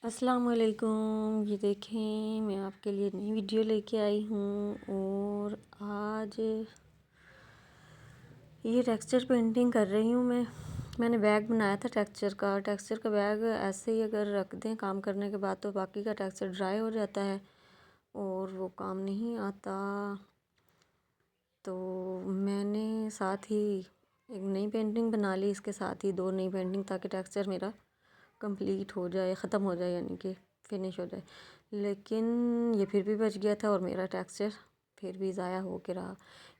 अस्सलाम वालेकुम। ये देखें, मैं आपके लिए नई वीडियो लेके आई हूँ और आज ये टेक्सचर पेंटिंग कर रही हूँ मैंने बैग बनाया था टेक्सचर का बैग ऐसे ही अगर रख दें काम करने के बाद तो बाकी का टेक्सचर ड्राई हो जाता है और वो काम नहीं आता। तो मैंने साथ ही एक नई पेंटिंग बना ली, इसके साथ ही दो नई पेंटिंग, ताकि टेक्सचर मेरा कंप्लीट हो जाए, ख़त्म हो जाए, यानी कि फिनिश हो जाए। लेकिन ये फिर भी बच गया था और मेरा टेक्सचर फिर भी ज़ाया हो के रहा।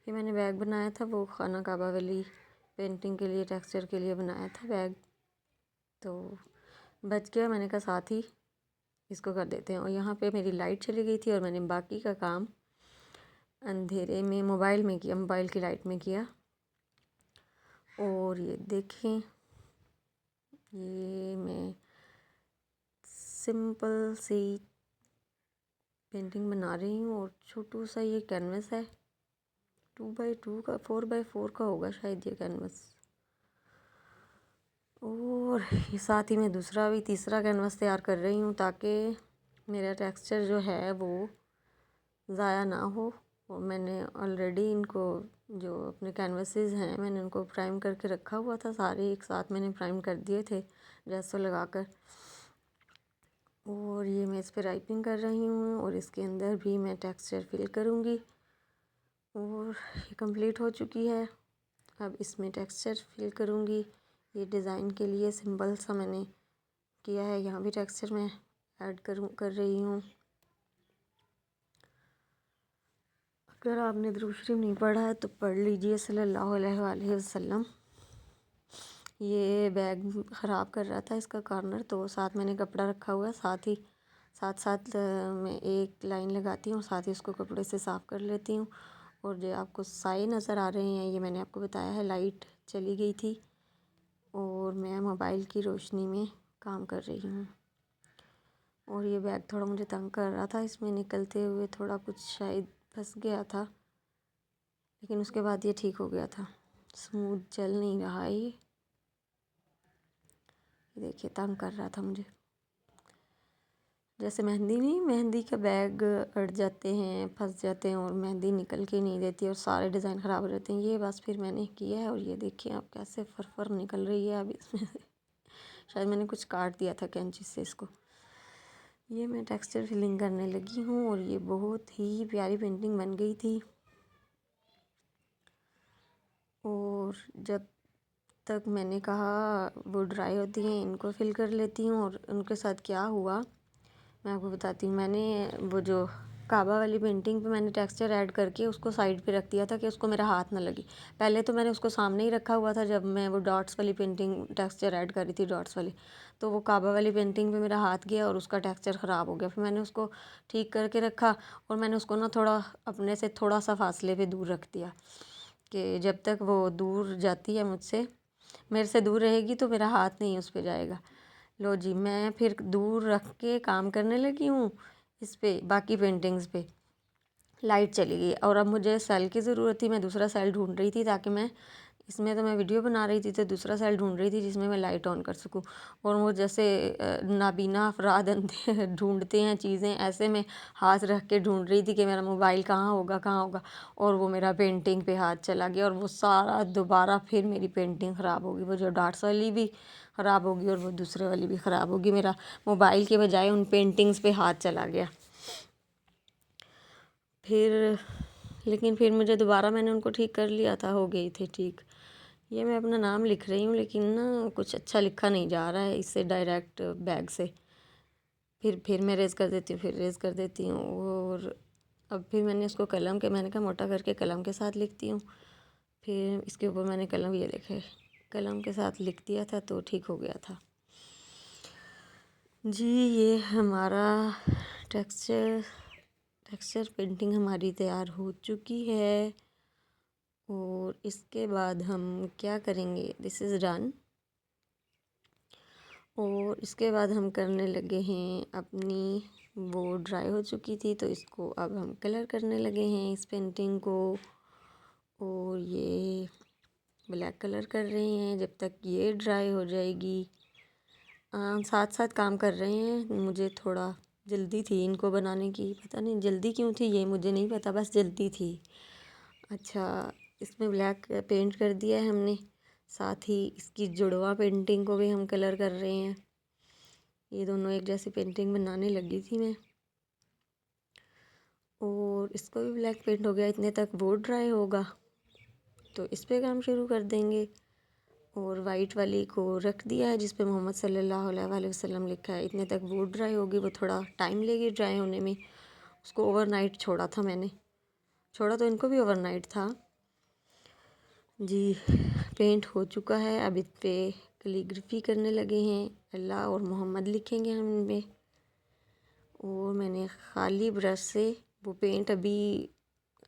ये मैंने बैग बनाया था वो खाना काबा वाली पेंटिंग के लिए, टेक्सचर के लिए बनाया था बैग, तो बच गया। मैंने कहा साथ ही इसको कर देते हैं। और यहाँ पे मेरी लाइट चली गई थी और मैंने बाकी का काम अंधेरे में मोबाइल में किया, मोबाइल की लाइट में किया। और ये देखें, ये मैं सिंपल सी पेंटिंग बना रही हूँ और छोटू सा ये कैनवस है, 2x2 का, 4x4 का होगा शायद ये कैनवस। और ये साथ ही मैं तीसरा कैनवस तैयार कर रही हूँ ताकि मेरा टेक्सचर जो है वो ज़ाया ना हो। और मैंने ऑलरेडी इनको, जो अपने कैनवसेस हैं, मैंने उनको प्राइम करके रखा हुआ था, सारे एक साथ मैंने प्राइम कर दिए थे जेसो लगाकर। और ये मैं इस पर राइपिंग कर रही हूँ और इसके अंदर भी मैं टेक्सचर फिल करूँगी। और ये कंप्लीट हो चुकी है। अब इसमें टेक्सचर फिल करूँगी। ये डिज़ाइन के लिए सिंपल सा मैंने किया है, यहाँ भी टेक्सचर मैं ऐड कर रही हूँ। अगर आपने दुरूद शरीफ नहीं पढ़ा है तो पढ़ लीजिए, सल्लल्लाहु अलैहि वसल्लम। ये बैग ख़राब कर रहा था इसका कॉर्नर, तो साथ मैंने कपड़ा रखा हुआ है, साथ मैं एक लाइन लगाती हूँ, साथ ही उसको कपड़े से साफ़ कर लेती हूँ। और जो आपको साए नज़र आ रहे हैं, ये मैंने आपको बताया है, लाइट चली गई थी और मैं मोबाइल की रोशनी में काम कर रही हूँ। और ये बैग थोड़ा मुझे तंग कर रहा था, इसमें निकलते हुए थोड़ा कुछ शायद फंस गया था, लेकिन उसके बाद ये ठीक हो गया था। स्मूथ चल नहीं रहा है ये देखिए, तंग कर रहा था मुझे। जैसे मेहंदी का बैग अड़ जाते हैं, फंस जाते हैं और मेहंदी निकल के नहीं देती और सारे डिज़ाइन ख़राब हो जाते हैं, ये बस फिर मैंने किया है। और ये देखिए आप कैसे फर निकल रही है अब इसमें से। शायद मैंने कुछ काट दिया था कैंची से इसको। ये मैं टेक्सचर फिलिंग करने लगी हूँ और ये बहुत ही प्यारी पेंटिंग बन गई थी। और जब तक मैंने कहा वो ड्राई होती हैं, इनको फिल कर लेती हूँ। और उनके साथ क्या हुआ मैं आपको बताती हूँ। मैंने वो जो काबा वाली पेंटिंग पे मैंने टेक्सचर ऐड करके उसको साइड पे रख दिया था कि उसको मेरा हाथ ना लगे। पहले तो मैंने उसको सामने ही रखा हुआ था जब मैं वो डॉट्स वाली पेंटिंग टेक्सचर ऐड करी थी, डॉट्स वाली, तो वो काबा वाली पेंटिंग पे मेरा हाथ गया और उसका टेक्सचर ख़राब हो गया। फिर मैंने उसको ठीक करके रखा और मैंने उसको ना थोड़ा अपने से थोड़ा सा फासले पे दूर रख दिया कि जब तक वो दूर जाती है मुझसे, मेरे से दूर रहेगी तो मेरा हाथ नहीं उस पर जाएगा। लो जी, मैं फिर दूर रख के काम करने लगी हूँ इस पे, बाकी पेंटिंग्स पे। लाइट चली गई और अब मुझे सेल की ज़रूरत थी, मैं दूसरा सेल ढूंढ रही थी ताकि मैं इसमें, तो मैं वीडियो बना रही थी तो दूसरा सेल ढूंढ रही थी जिसमें मैं लाइट ऑन कर सकूं। और वो जैसे नाबीना अफराद अंधे ढूंढते हैं चीज़ें, ऐसे में हाथ रख के ढूंढ रही थी कि मेरा मोबाइल कहाँ होगा। और वो मेरा पेंटिंग पे हाथ चला गया और वो सारा दोबारा फिर मेरी पेंटिंग ख़राब होगी। वो जो डॉट्स वाली भी ख़राब होगी और वो दूसरे वाली भी ख़राब होगी। मेरा मोबाइल के बजाय उन पेंटिंग्स पे हाथ चला गया। लेकिन फिर मुझे दोबारा, मैंने उनको ठीक कर लिया था, हो गई थी ठीक। ये मैं अपना नाम लिख रही हूँ लेकिन ना कुछ अच्छा लिखा नहीं जा रहा है इससे डायरेक्ट बैग से। फिर मैं रेज़ कर देती हूँ, फिर रेज़ कर देती हूँ। और अब फिर मैंने इसको कलम के, मैंने कहा मोटा करके कलम के साथ लिखती हूँ। फिर इसके ऊपर मैंने कलम, ये देखे, कलम के साथ लिख दिया था तो ठीक हो गया था जी। ये हमारा टेक्सचर पेंटिंग हमारी तैयार हो चुकी है। और इसके बाद हम क्या करेंगे, दिस इज़ डन। और इसके बाद हम करने लगे हैं अपनी, वो ड्राई हो चुकी थी तो इसको अब हम कलर करने लगे हैं इस पेंटिंग को। और ये ब्लैक कलर कर रहे हैं जब तक ये ड्राई हो जाएगी। साथ साथ काम कर रहे हैं। मुझे थोड़ा जल्दी थी इनको बनाने की, पता नहीं जल्दी क्यों थी ये मुझे नहीं पता, बस जल्दी थी। अच्छा, इसमें ब्लैक पेंट कर दिया है हमने, साथ ही इसकी जुड़वा पेंटिंग को भी हम कलर कर रहे हैं। ये दोनों एक जैसी पेंटिंग बनाने लगी थी मैं, और इसको भी ब्लैक पेंट हो गया। इतने तक वो ड्राई होगा तो इस पे काम शुरू कर देंगे। और वाइट वाली को रख दिया है जिस पे मोहम्मद सल्लल्लाहु अलैहि वसल्लम लिखा है। इतने तक वो ड्राई होगी, वो थोड़ा टाइम लेगी ड्राई होने में। उसको ओवरनाइट छोड़ा था मैंने, छोड़ा तो इनको भी ओवरनाइट था जी। पेंट हो चुका है, अब इस पे कैलीग्राफी करने लगे हैं। अल्लाह और मोहम्मद लिखेंगे हम इनमें। और मैंने खाली ब्रश से वो पेंट अभी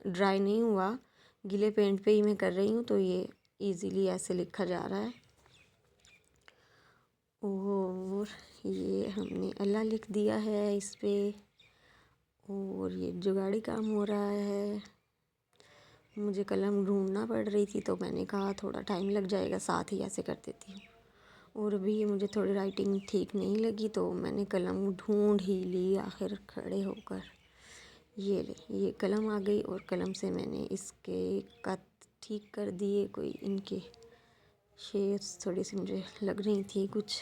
ड्राई नहीं हुआ, गीले पेंट पे ही मैं कर रही हूँ, तो ये इजीली ऐसे लिखा जा रहा है। और ये हमने अल्लाह लिख दिया है इस पे। और ये जुगाड़ी काम हो रहा है। मुझे कलम ढूंढना पड़ रही थी तो मैंने कहा थोड़ा टाइम लग जाएगा, साथ ही ऐसे कर देती हूँ। और अभी मुझे थोड़ी राइटिंग ठीक नहीं लगी तो मैंने कलम ढूंढ ही ली आखिर खड़े होकर। ये ले, ये कलम आ गई और कलम से मैंने इसके कट ठीक कर दिए। कोई इनके शेप्स थोड़ी सी मुझे लग रही थी कुछ।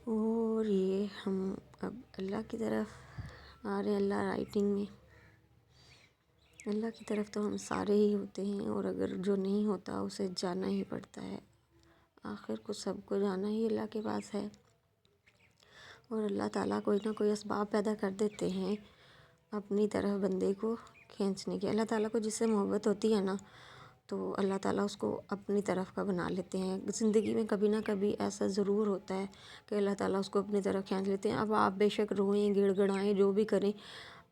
और ये हम अब अल्लाह की तरफ आ रहे हैं। अल्लाह राइटिंग में, अल्लाह की तरफ तो हम सारे ही होते हैं, और अगर जो नहीं होता उसे जाना ही पड़ता है। आखिर को सबको जाना ही अल्लाह के पास है। और अल्लाह ताला कोई ना कोई असबाब पैदा कर देते हैं अपनी तरफ बंदे को खींचने के। अल्लाह ताला को जिससे मोहब्बत होती है ना, तो अल्लाह ताला उसको अपनी तरफ का बना लेते हैं। ज़िंदगी में कभी ना कभी ऐसा ज़रूर होता है कि अल्लाह ताला उसको अपनी तरफ खींच लेते हैं। अब आप बेशक रोएं, गिड़गिड़ाएं, जो भी करें,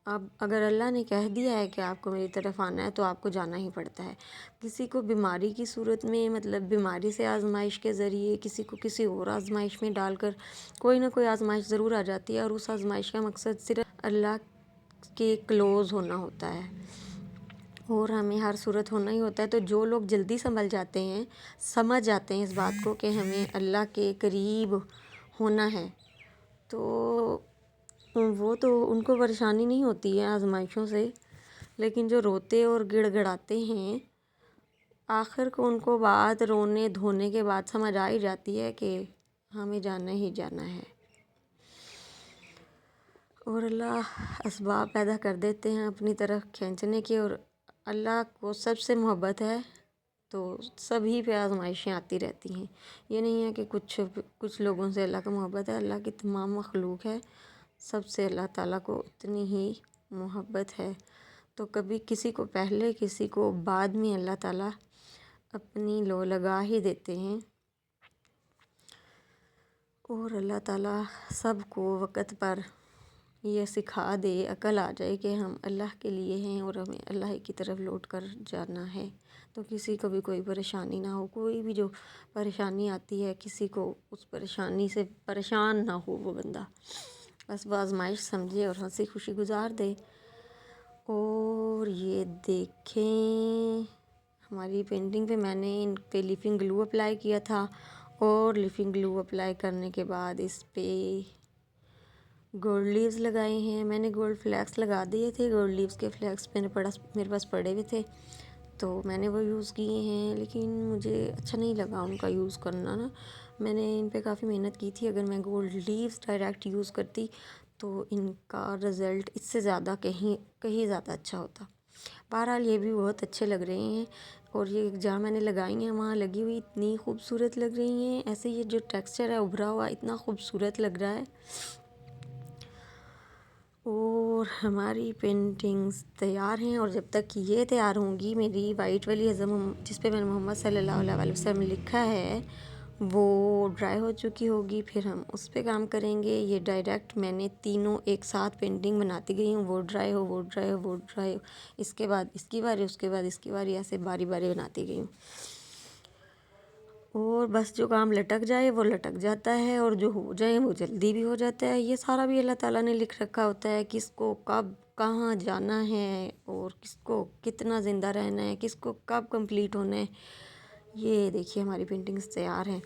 अब अगर अल्लाह ने कह दिया है कि आपको मेरी तरफ आना है तो आपको जाना ही पड़ता है। किसी को बीमारी की सूरत में, मतलब बीमारी से आजमाइश के ज़रिए, किसी को किसी और आजमाइश में डालकर कोई ना कोई आजमाइश ज़रूर आ जाती है, और उस आजमाइश का मकसद सिर्फ अल्लाह के क्लोज़ होना होता है, और हमें हर सूरत होना ही होता है। तो जो लोग जल्दी संभल जाते हैं, समझ जाते हैं इस बात को कि हमें अल्लाह के करीब होना है, तो वो तो उनको परेशानी नहीं होती है आजमाइशों से। लेकिन जो रोते और गिड़गिड़ाते हैं, आखिर को उनको बात रोने धोने के बाद समझ आ ही जाती है कि हमें जाना ही जाना है। और अल्लाह असबाब पैदा कर देते हैं अपनी तरफ खींचने के। और अल्लाह को सबसे मोहब्बत है तो सभी पे आजमाइशें आती रहती हैं। ये नहीं है कि कुछ लोगों से अल्लाह का मोहब्बत है। अल्लाह की तमाम मखलूक है, सबसे अल्लाह ताला को उतनी ही मोहब्बत है। तो कभी किसी को पहले किसी को बाद में अल्लाह ताला अपनी लो लगा ही देते हैं। और अल्लाह ताला सबको वक़्त पर ये सिखा दे, अकल आ जाए कि हम अल्लाह के लिए हैं और हमें अल्लाह की तरफ लौट कर जाना है। तो किसी को भी कोई परेशानी ना हो। कोई भी जो परेशानी आती है, किसी को उस परेशानी से परेशान ना हो वो बंदा, बस वो आजमाइश समझे और हंसी खुशी गुजार दे। और ये देखें, हमारी पेंटिंग पे मैंने इन पे लिफिंग ग्लू अप्लाई किया था, और लिफिंग ग्लू अप्लाई करने के बाद इस पे गोल्ड लीव्स लगाए हैं। मैंने गोल्ड फ्लैक्स लगा दिए थे, गोल्ड लीव्स के फ्लैक्स मेरे पास पड़े हुए थे तो मैंने वो यूज़ किए हैं। लेकिन मुझे अच्छा नहीं लगा उनका यूज़ करना ना, मैंने इन पे काफ़ी मेहनत की थी। अगर मैं गोल्ड लीव्स डायरेक्ट यूज़ करती तो इनका रिज़ल्ट इससे ज़्यादा कहीं कहीं ज़्यादा अच्छा होता। बहरहाल ये भी बहुत अच्छे लग रहे हैं। और ये जहाँ मैंने लगाई हैं वहाँ लगी हुई इतनी खूबसूरत लग रही हैं। ऐसे ये जो टेक्सचर है उभरा हुआ इतना खूबसूरत लग रहा है। और हमारी पेंटिंग्स तैयार हैं, और जब तक ये तैयार होंगी, मेरी वाइट वाली हज़म जिस पे मैंने मोहम्मद सल्लल्लाहु अलैहि वसल्लम लिखा है वो ड्राई हो चुकी होगी। फिर हम उस पे काम करेंगे। ये डायरेक्ट मैंने तीनों एक साथ पेंटिंग बनाती गई हूँ, वो ड्राई हो, वो ड्राई हो, वो ड्राई हो, इसके बाद इसकी बारी, उसके बाद इसकी बारी, ऐसे बारी बारी बनाती गई हूँ। और बस जो काम लटक जाए वो लटक जाता है, और जो हो जाए वो जल्दी भी हो जाता है। ये सारा भी अल्लाह ताला ने लिख रखा होता है, किसको कब कहाँ जाना है, और किसको कितना ज़िंदा रहना है, किसको कब कंप्लीट होना है। ये देखिए हमारी पेंटिंग्स तैयार हैं।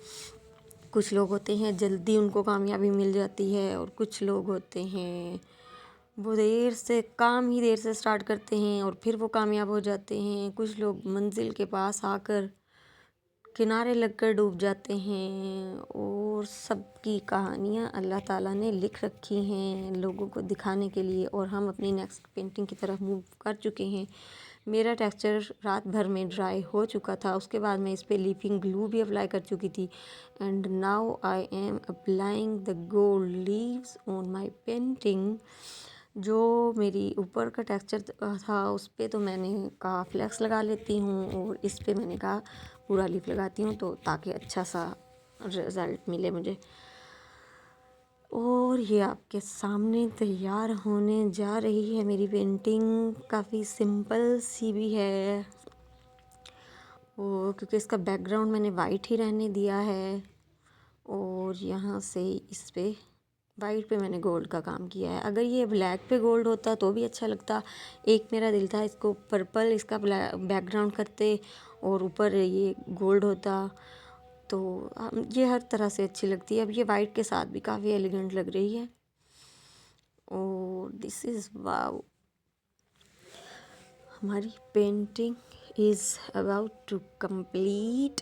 कुछ लोग होते हैं जल्दी उनको कामयाबी मिल जाती है, और कुछ लोग होते हैं वो काम ही देर से स्टार्ट करते हैं और फिर वो कामयाब हो जाते हैं। कुछ लोग मंजिल के पास आकर किनारे लगकर डूब जाते हैं, और सबकी कहानियाँ अल्लाह ताला ने लिख रखी हैं लोगों को दिखाने के लिए। और हम अपनी नेक्स्ट पेंटिंग की तरफ मूव कर चुके हैं। मेरा टेक्सचर रात भर में ड्राई हो चुका था, उसके बाद मैं इस पे लीफिंग ग्लू भी अप्लाई कर चुकी थी। And now I am applying the gold leaves on my painting. जो मेरी ऊपर का टेक्सचर था उस पे तो मैंने कहा फ्लेक्स लगा लेती हूँ, और इस पे मैंने कहा पूरा लीफ लगाती हूँ, तो ताकि अच्छा सा रिज़ल्ट मिले मुझे। और ये आपके सामने तैयार होने जा रही है मेरी पेंटिंग। काफ़ी सिंपल सी भी है, और क्योंकि इसका बैकग्राउंड मैंने वाइट ही रहने दिया है, और यहाँ से इस पे वाइट पे मैंने गोल्ड का काम किया है। अगर ये ब्लैक पे गोल्ड होता तो भी अच्छा लगता। एक मेरा दिल था इसको पर्पल इसका बैकग्राउंड करते और ऊपर ये गोल्ड होता, तो ये हर तरह से अच्छी लगती है। अब ये वाइट के साथ भी काफ़ी एलिगेंट लग रही है। और दिस इज़ वाओ, हमारी painting is about to complete.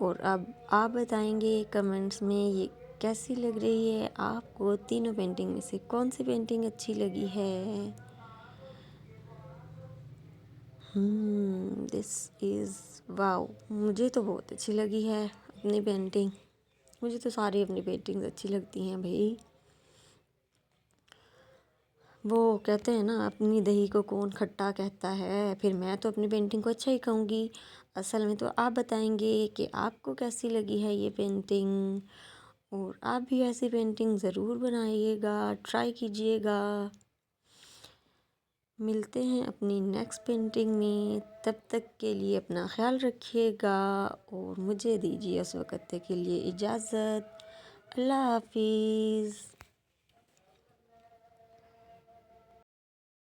और अब आप बताएंगे कमेंट्स में ये कैसी लग रही है आपको। तीनों पेंटिंग में से कौन सी पेंटिंग अच्छी लगी है। दिस इज़ वाओ, मुझे तो बहुत अच्छी लगी है अपनी पेंटिंग। मुझे तो सारी अपनी पेंटिंग्स अच्छी लगती हैं भाई। वो कहते हैं ना, अपनी दही को कौन खट्टा कहता है, फिर मैं तो अपनी पेंटिंग को अच्छा ही कहूँगी। असल में तो आप बताएंगे कि आपको कैसी लगी है ये पेंटिंग, और आप भी ऐसी पेंटिंग ज़रूर बनाइएगा, ट्राई कीजिएगा। मिलते हैं अपनी नेक्स्ट पेंटिंग में, तब तक के लिए अपना ख्याल रखिएगा, और मुझे दीजिए उस वक्त के लिए इजाज़त। अल्लाह हाफिज़।